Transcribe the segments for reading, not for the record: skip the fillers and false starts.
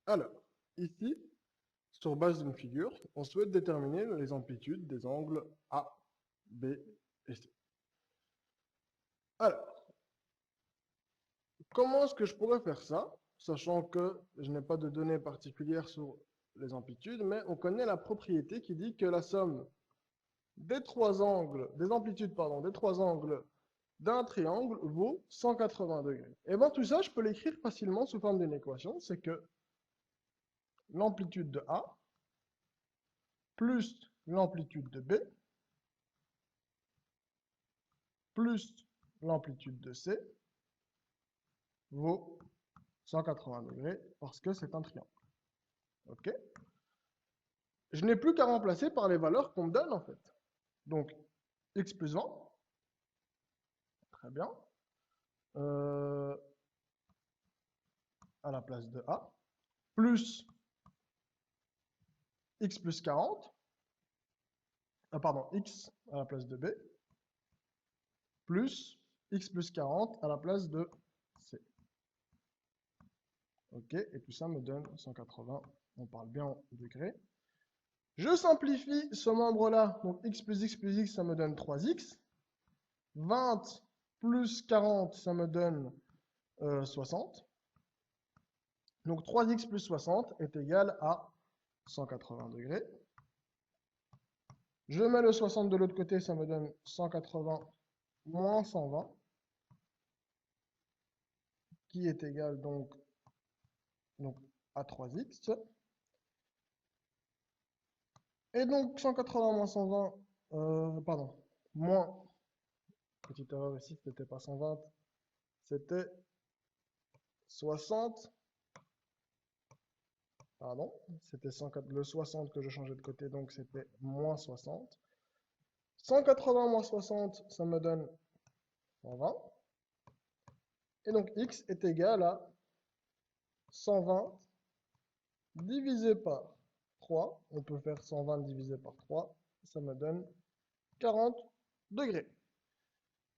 Alors, ici, sur base d'une figure, on souhaite déterminer les amplitudes des angles A, B et C. Alors, comment est-ce que je pourrais faire ça, sachant que je n'ai pas de données particulières sur les amplitudes, mais on connaît la propriété qui dit que la somme des trois angles, des amplitudes, pardon, des trois angles d'un triangle vaut 180 degrés. Et bien tout ça, je peux l'écrire facilement sous forme d'une équation, c'est que l'amplitude de A plus l'amplitude de B plus l'amplitude de C vaut 180 degrés parce que c'est un triangle. OK? Je n'ai plus qu'à remplacer par les valeurs qu'on me donne en fait. Donc, x plus 20, très bien, euh, à la place de A, plus x plus 40, pardon, x à la place de B, plus x plus 40 à la place de C. OK, et tout ça me donne 180, on parle bien en degrés. Je simplifie ce membre-là, donc x plus x, ça me donne 3x. 20 plus 40, ça me donne 60. Donc 3x plus 60 est égal à 180 degrés. Je mets le 60 de l'autre côté, ça me donne 180 moins 120, qui est égal donc à 3x. Et donc 180 moins 120, pardon, moins, petite erreur ici, ce n'était pas 120, c'était 60, pardon, c'était le 60 que je changeais de côté, donc c'était moins 60. 180 moins 60, ça me donne 120. Et donc x est égal à 120 divisé par 3. On peut faire 120 divisé par 3. Ça me donne 40 degrés.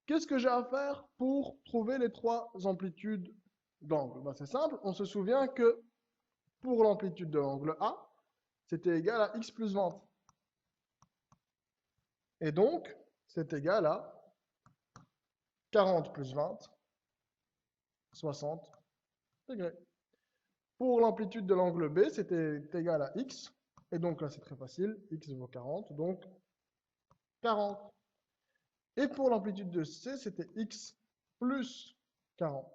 Qu'est-ce que j'ai à faire pour trouver les trois amplitudes d'angle? Ben, c'est simple, on se souvient que pour l'amplitude de l'angle A, c'était égal à x plus 20. Et donc, c'est égal à 40 plus 20, 60 degrés. Pour l'amplitude de l'angle B, c'était égal à x. Et donc là, c'est très facile. X vaut 40, donc 40. Et pour l'amplitude de C, c'était x plus 40.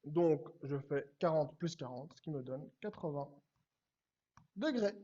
Donc, je fais 40 plus 40, ce qui me donne 80 degrés.